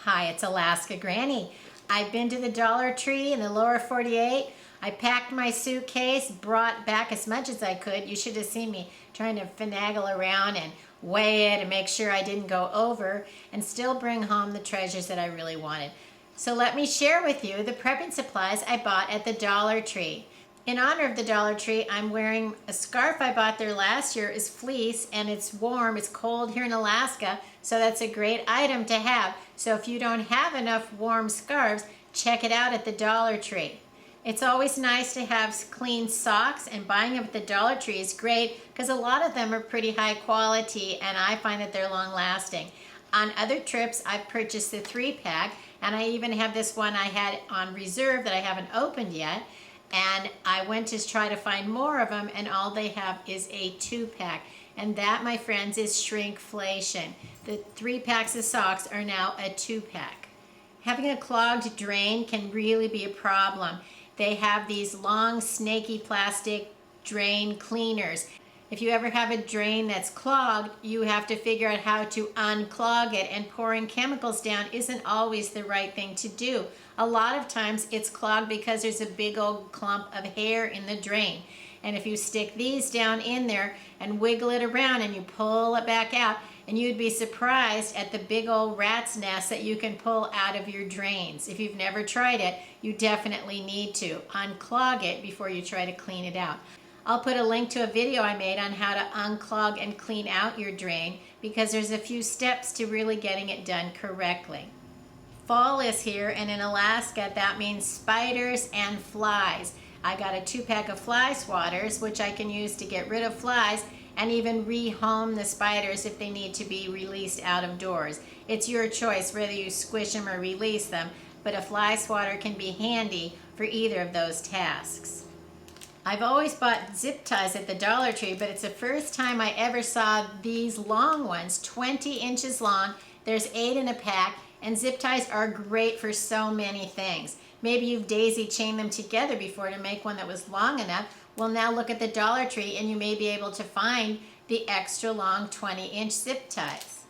Hi, it's Alaska Granny. I've been to the Dollar Tree in the lower 48. I packed my suitcase, brought back as much as I could. You should have seen me trying to finagle around and weigh it and make sure I didn't go over and still bring home the treasures that I really wanted. So let me share with you the prepping supplies I bought at the Dollar Tree. In honor of the Dollar Tree, I'm wearing a scarf I bought there last year. It's fleece and it's warm, it's cold here in Alaska, so that's a great item to have. So if you don't have enough warm scarves, check it out at the Dollar Tree. It's always nice to have clean socks, and buying them at the Dollar Tree is great because a lot of them are pretty high quality and I find that they're long lasting. On other trips, I've purchased the 3-pack, and I even have this one I had on reserve that I haven't opened yet. And I went to try to find more of them, and all they have is a 2-pack. And that, my friends, is shrinkflation. The 3 packs of socks are now a 2-pack. Having a clogged drain can really be a problem. They have these long, snaky plastic drain cleaners. If you ever have a drain that's clogged, you have to figure out how to unclog it, and pouring chemicals down isn't always the right thing to do. A lot of times it's clogged because there's a big old clump of hair in the drain. And if you stick these down in there and wiggle it around and you pull it back out, and you'd be surprised at the big old rat's nest that you can pull out of your drains. If you've never tried it, you definitely need to unclog it before you try to clean it out. I'll put a link to a video I made on how to unclog and clean out your drain, because there's a few steps to really getting it done correctly. Fall is here, and in Alaska that means spiders and flies. I got a 2-pack of fly swatters, which I can use to get rid of flies and even rehome the spiders if they need to be released out of doors. It's your choice whether you squish them or release them, but a fly swatter can be handy for either of those tasks. I've always bought zip ties at the Dollar Tree, but it's the first time I ever saw these long ones, 20 inches long. There's 8 in a pack, and zip ties are great for so many things. Maybe you've daisy chained them together before to make one that was long enough. Well, now look at the Dollar Tree and you may be able to find the extra long 20-inch zip ties.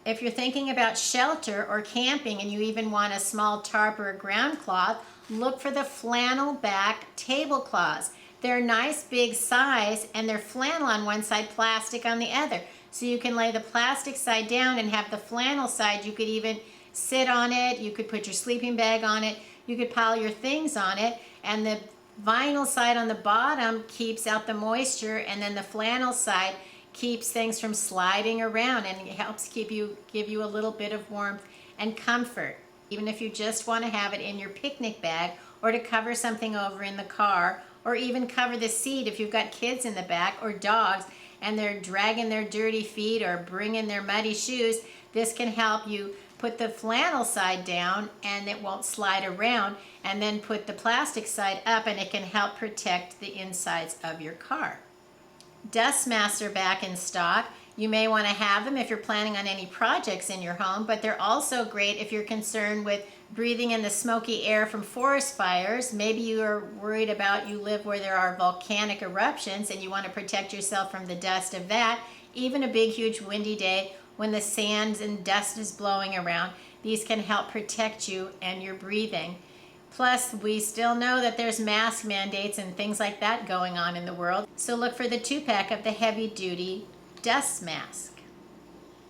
If you're thinking about shelter or camping and you even want a small tarp or a ground cloth, look for the flannel back tablecloths. They're nice big size, and they're flannel on one side, plastic on the other. So you can lay the plastic side down and have the flannel side. You could even sit on it, you could put your sleeping bag on it, you could pile your things on it, and the vinyl side on the bottom keeps out the moisture, and then the flannel side keeps things from sliding around, and it helps give you a little bit of warmth and comfort, even if you just want to have it in your picnic bag or to cover something over in the car, or even cover the seat if you've got kids in the back or dogs and they're dragging their dirty feet or bringing their muddy shoes. This can help you put the flannel side down and it won't slide around, and then put the plastic side up, and it can help protect the insides of your car. Dust masks are back in stock. You may want to have them if you're planning on any projects in your home, but they're also great if you're concerned with breathing in the smoky air from forest fires. Maybe you are worried about, you live where there are volcanic eruptions and you want to protect yourself from the dust of that. Even a big, huge windy day when the sand and dust is blowing around, these can help protect you and your breathing. Plus, we still know that there's mask mandates and things like that going on in the world, so look for the 2-pack of the heavy-duty dust mask.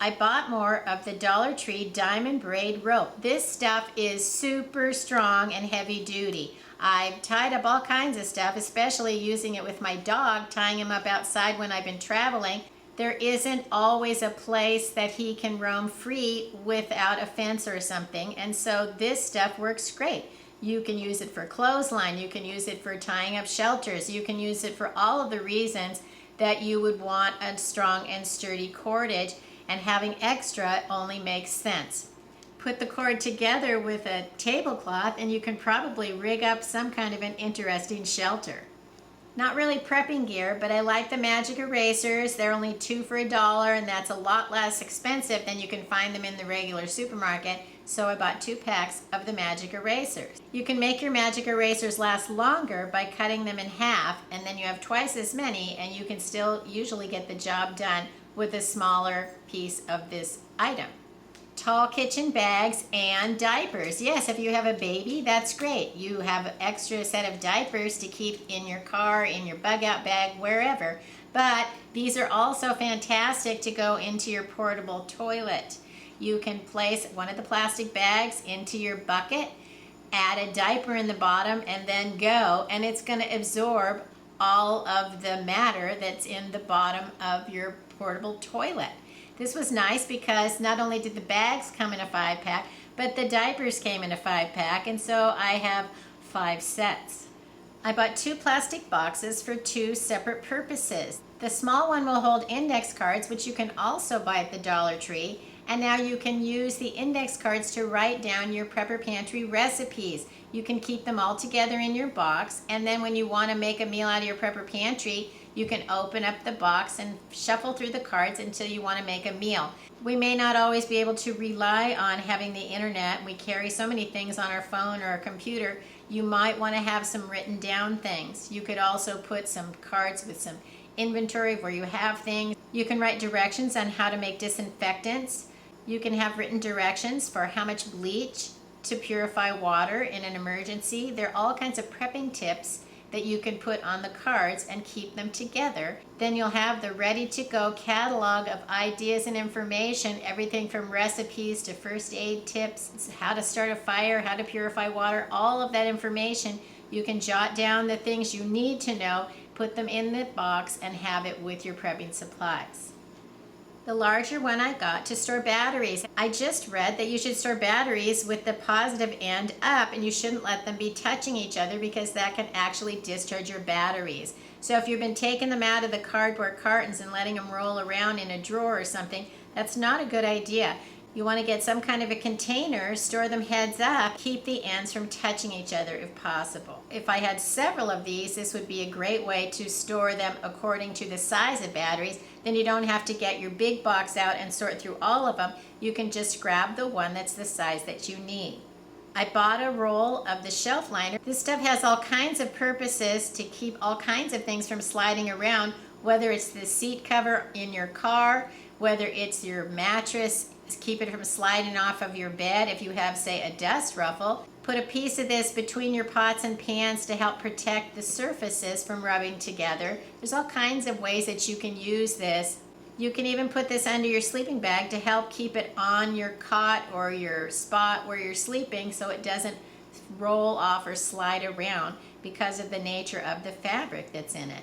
I bought more of the Dollar Tree diamond braid rope. This stuff is super strong and heavy duty. I've tied up all kinds of stuff, especially using it with my dog, tying him up outside when I've been traveling. There isn't always a place that he can roam free without a fence or something, and so this stuff works great. You can use it for clothesline, you can use it for tying up shelters, you can use it for all of the reasons that you would want a strong and sturdy cordage, and having extra only makes sense. Put the cord together with a tablecloth and you can probably rig up some kind of an interesting shelter. Not really prepping gear, but I like the magic erasers. They're only 2 for $1, and that's a lot less expensive than you can find them in the regular supermarket. So I bought 2 packs of the magic erasers. You can make your magic erasers last longer by cutting them in half, and then you have twice as many, and you can still usually get the job done with a smaller piece of this item. tall kitchen bags and diapers. Yes, if you have a baby, that's great. You have an extra set of diapers to keep in your car, in your bug out bag, wherever. But these are also fantastic to go into your portable toilet. You can place one of the plastic bags into your bucket, add a diaper in the bottom, and then go, and it's going to absorb all of the matter that's in the bottom of your portable toilet. This was nice because not only did the bags come in a 5-pack, but the diapers came in a 5-pack, and so I have 5 sets. I bought 2 plastic boxes for 2 separate purposes. The small one will hold index cards, which you can also buy at the Dollar Tree, and now you can use the index cards to write down your Prepper Pantry recipes. You can keep them all together in your box, and then when you want to make a meal out of your Prepper Pantry, you can open up the box and shuffle through the cards until you want to make a meal. We may not always be able to rely on having the internet. We carry so many things on our phone or our computer. You might want to have some written down things. You could also put some cards with some inventory of where you have things. You can write directions on how to make disinfectants. You can have written directions for how much bleach to purify water in an emergency. There are all kinds of prepping tips that you can put on the cards and keep them together. Then you'll have the ready-to-go catalog of ideas and information, everything from recipes to first aid tips, how to start a fire, how to purify water, all of that information. You can jot down the things you need to know, put them in the box, and have it with your prepping supplies. The larger one I got to store batteries. I just read that you should store batteries with the positive end up, and you shouldn't let them be touching each other because that can actually discharge your batteries. So if you've been taking them out of the cardboard cartons and letting them roll around in a drawer or something, that's not a good idea. You want to get some kind of a container, store them heads up, keep the ends from touching each other if possible. If I had several of these, this would be a great way to store them according to the size of batteries. Then you don't have to get your big box out and sort through all of them. You can just grab the one that's the size that you need. I bought a roll of the shelf liner. This stuff has all kinds of purposes to keep all kinds of things from sliding around, whether it's the seat cover in your car, whether it's your mattress, keep it from sliding off of your bed if you have, say, a dust ruffle. Put a piece of this between your pots and pans to help protect the surfaces from rubbing together. There's all kinds of ways that you can use this. You can even put this under your sleeping bag to help keep it on your cot or your spot where you're sleeping so it doesn't roll off or slide around because of the nature of the fabric that's in it.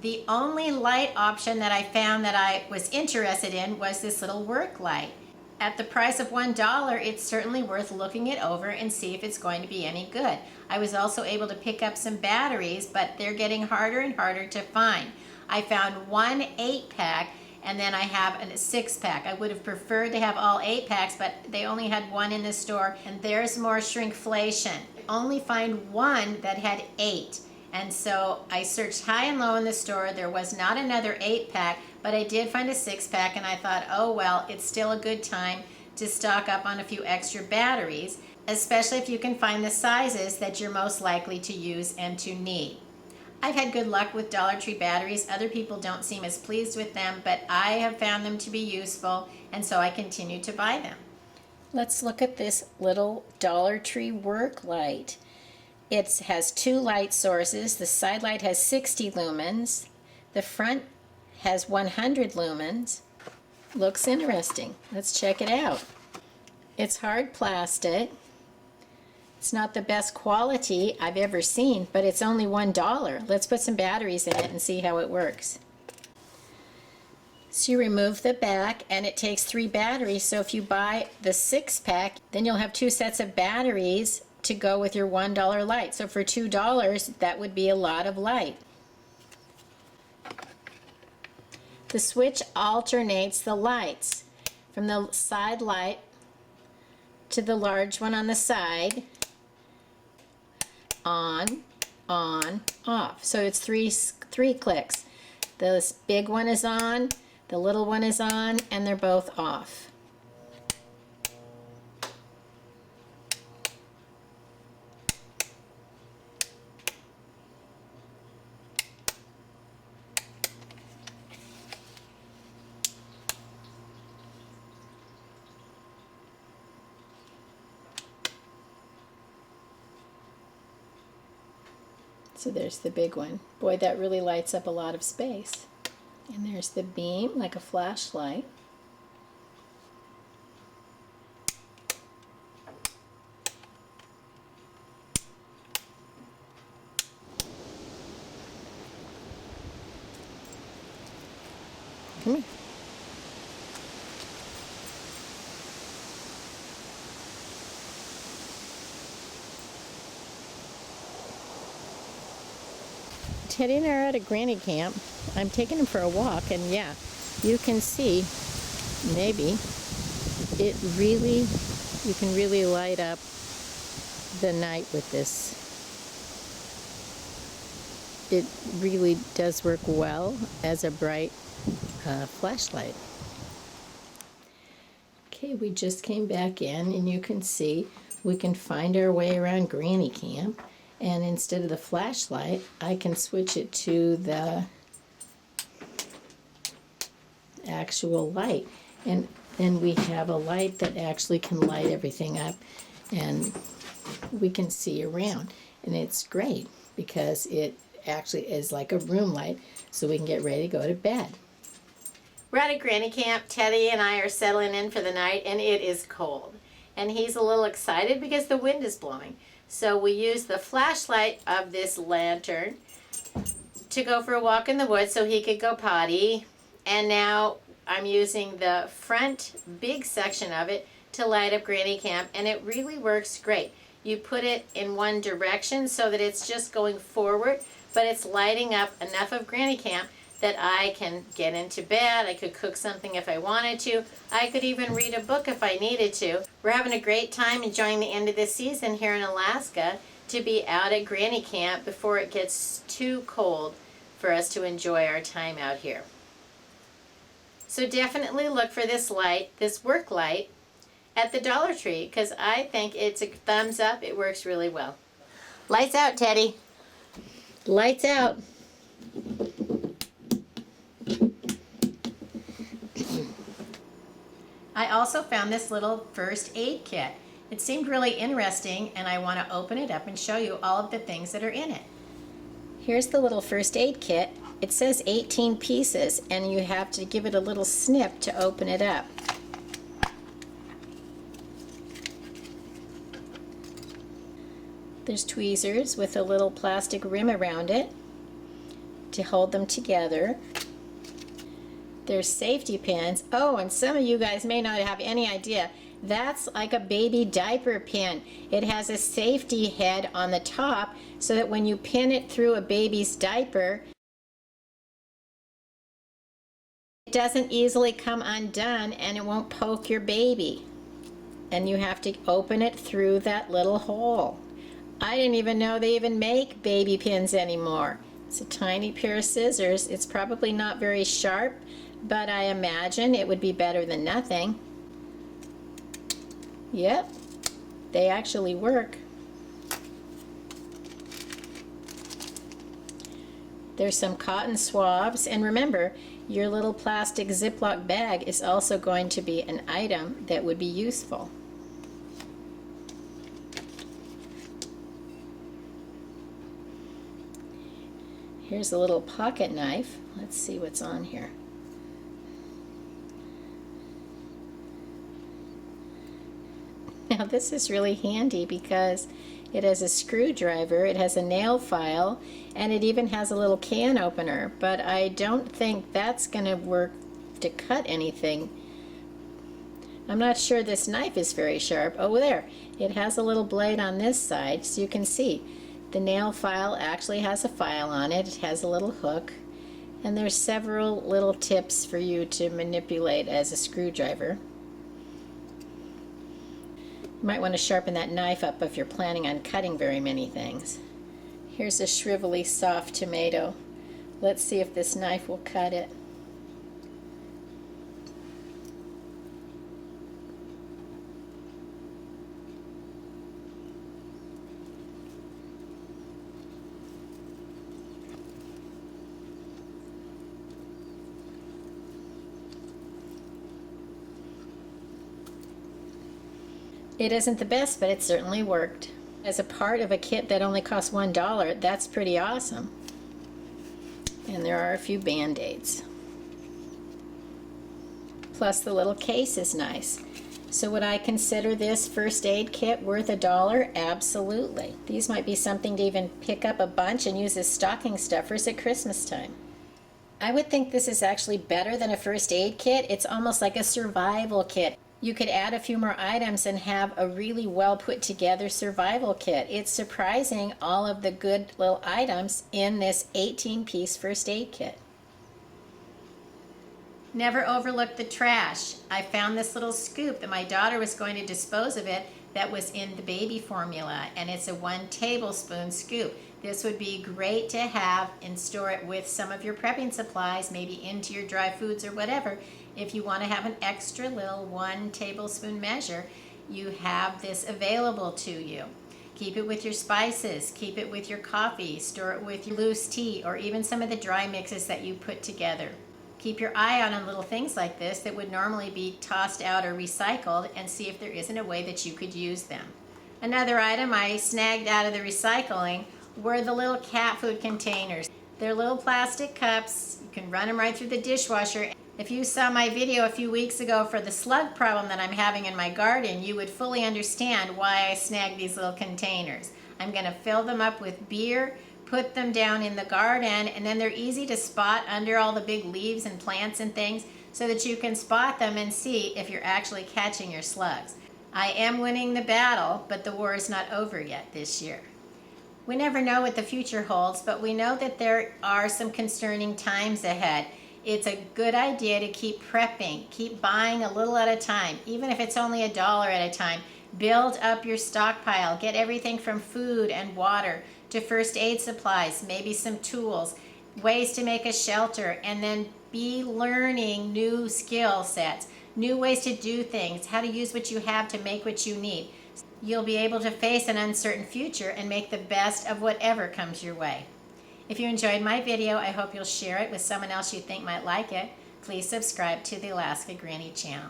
The only light option that I found that I was interested in was this little work light. At the price of $1, it's certainly worth looking it over and see if it's going to be any good. I was also able to pick up some batteries, but they're getting harder and harder to find. I found one 8-pack, and then I have a 6-pack. I would have preferred to have all 8-packs, but they only had one in the store, and there's more shrinkflation. I only find one that had 8. And so I searched high and low in the store. There was not another 8-pack, but I did find a 6-pack, and I thought, oh well, it's still a good time to stock up on a few extra batteries, especially if you can find the sizes that you're most likely to use and to need. I've had good luck with Dollar Tree batteries. Other people don't seem as pleased with them, but I have found them to be useful, and so I continue to buy them. Let's look at this little Dollar Tree work light. It has 2 light sources. The side light has 60 lumens. The front has 100 lumens. Looks interesting. Let's check it out. It's hard plastic. It's not the best quality I've ever seen, but it's only $1. Let's put some batteries in it and see how it works. So you remove the back, and it takes 3 batteries. So if you buy the 6-pack, then you'll have 2 sets of batteries to go with your $1 light. So for $2, that would be a lot of light. The switch alternates the lights from the side light to the large one on the side. On, off. So it's three clicks. This big one is on, the little one is on, and they're both off. So there's the big one. Boy, that really lights up a lot of space. And there's the beam, like a flashlight. Come here. Teddy and I are at a granny camp. I'm taking him for a walk, and yeah, you can see, maybe, you can really light up the night with this. It really does work well as a bright flashlight. Okay, we just came back in, and you can see we can find our way around granny camp. And instead of the flashlight, I can switch it to the actual light. And then we have a light that actually can light everything up, and we can see around. And it's great because it actually is like a room light, so we can get ready to go to bed. We're at a granny camp. Teddy and I are settling in for the night, and it is cold. And he's a little excited because the wind is blowing. So we use the flashlight of this lantern to go for a walk in the woods so he could go potty. And now I'm using the front big section of it to light up granny camp, and it really works great. You put it in one direction so that it's just going forward, but it's lighting up enough of granny camp that I can get into bed. I could cook something if I wanted to. I could even read a book if I needed to. We're having a great time enjoying the end of the season here in Alaska to be out at granny camp before it gets too cold for us to enjoy our time out here. So definitely look for this light, this work light, at the Dollar Tree, because I think it's a thumbs up. It works really well. Lights out, Teddy. Lights out. I also found this little first aid kit. It seemed really interesting, and I want to open it up and show you all of the things that are in it. Here's the little first aid kit. It says 18 pieces, and you have to give it a little snip to open it up. There's tweezers with a little plastic rim around it to hold them together. There's safety pins. Oh, and some of you guys may not have any idea. That's like a baby diaper pin. It has a safety head on the top so that when you pin it through a baby's diaper, it doesn't easily come undone and it won't poke your baby. And you have to open it through that little hole. I didn't even know they even make baby pins anymore. It's a tiny pair of scissors. It's probably not very sharp, but I imagine it would be better than nothing. Yep, they actually work. There's some cotton swabs, and remember, your little plastic Ziploc bag is also going to be an item that would be useful. Here's a little pocket knife. Let's see what's on here. Now this is really handy because it has a screwdriver, it has a nail file, and it even has a little can opener, but I don't think that's going to work to cut anything. I'm not sure this knife is very sharp. Oh, there. It has a little blade on this side, so you can see. The nail file actually has a file on it. It has a little hook, and there's several little tips for you to manipulate as a screwdriver. You might want to sharpen that knife up if you're planning on cutting very many things. Here's a shrivelly soft tomato. Let's see if this knife will cut it. It isn't the best, but it certainly worked. as a part of a kit that only costs $1, that's pretty awesome. And there are a few Band-Aids. Plus the little case is nice. So would I consider this first aid kit worth $1? Absolutely. These might be something to even pick up a bunch and use as stocking stuffers at Christmas time. I would think this is actually better than a first aid kit. It's almost like a survival kit. You could add a few more items and have a really well put together survival kit. It's surprising all of the good little items in this 18-piece first aid kit. Never overlook the trash. I found this little scoop that my daughter was going to dispose of it that was in the baby formula, and it's a 1 tablespoon scoop. This would be great to have and store it with some of your prepping supplies, maybe into your dry foods or whatever. If you want to have an extra little 1 tablespoon measure, you have this available to you. Keep it with your spices, keep it with your coffee, store it with your loose tea, or even some of the dry mixes that you put together. Keep your eye out on little things like this that would normally be tossed out or recycled, and see if there isn't a way that you could use them. Another item I snagged out of the recycling were the little cat food containers. They're little plastic cups. You can run them right through the dishwasher. If you saw my video a few weeks ago for the slug problem that I'm having in my garden, you would fully understand why I snagged these little containers. I'm going to fill them up with beer, put them down in the garden, and then they're easy to spot under all the big leaves and plants and things, so that you can spot them and see if you're actually catching your slugs. I am winning the battle, but the war is not over yet this year. We never know what the future holds, but we know that there are some concerning times ahead. It's a good idea to keep prepping, keep buying a little at a time, even if it's only $1 at a time. Build up your stockpile, get everything from food and water to first aid supplies, maybe some tools, ways to make a shelter, and then be learning new skill sets, new ways to do things, how to use what you have to make what you need. You'll be able to face an uncertain future and make the best of whatever comes your way. If you enjoyed my video, I hope you'll share it with someone else you think might like it. Please subscribe to the Alaska Granny channel.